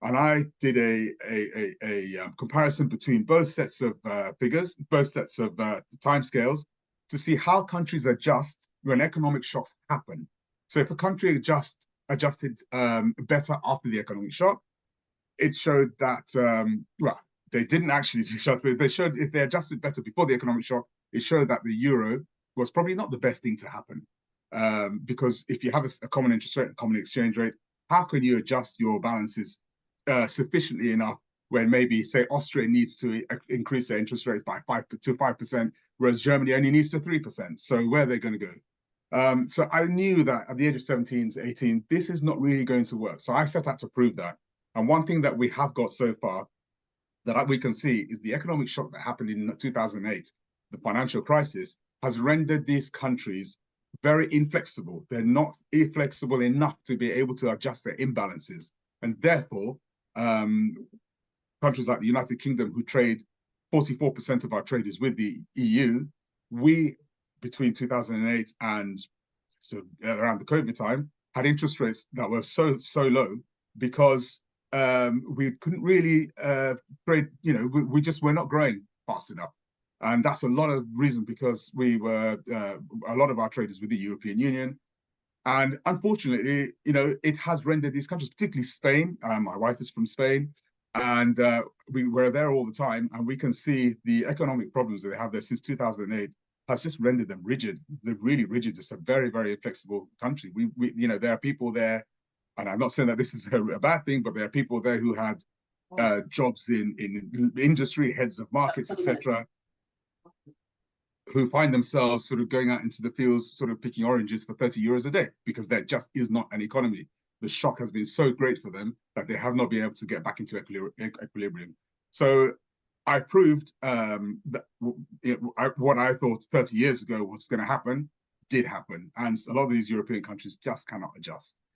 and I did a comparison between both sets of figures, both sets of timescales, to see how countries adjust when economic shocks happen. So if a country adjusted better after the economic shock, it showed that well, they didn't actually adjust, but they showed if they adjusted better before the economic shock, it showed that the euro was probably not the best thing to happen. Because if you have a common interest rate, a common exchange rate, how can you adjust your balances sufficiently enough when maybe, say, Austria needs to increase their interest rates by 5%, whereas Germany only needs to 3%. So where are they going to go? So I knew that at the age of 17 to 18, this is not really going to work. So I set out to prove that. And one thing that we have got so far that we can see is the economic shock that happened in 2008, the financial crisis, has rendered these countries very inflexible. They're not flexible enough to be able to adjust their imbalances. And therefore, countries like the United Kingdom, who trade 44% of our trade is with the EU, we, between 2008 and so around the COVID time, had interest rates that were so low because we couldn't really trade, we just were not growing fast enough. And that's a lot of reason because we were, a lot of our trade is with the European Union. And unfortunately, it has rendered these countries, particularly Spain, my wife is from Spain, and we were there all the time, and we can see the economic problems that they have there since 2008 has just rendered them rigid. They're really rigid. It's a very, very inflexible country. There are people there, and I'm not saying that this is a bad thing, but there are people there who had jobs in industry, heads of markets, etc., who find themselves sort of going out into the fields, sort of picking oranges for 30 euros a day, because there just is not an economy. The shock has been so great for them that they have not been able to get back into equilibrium. So I proved that what I thought 30 years ago was going to happen did happen. And a lot of these European countries just cannot adjust.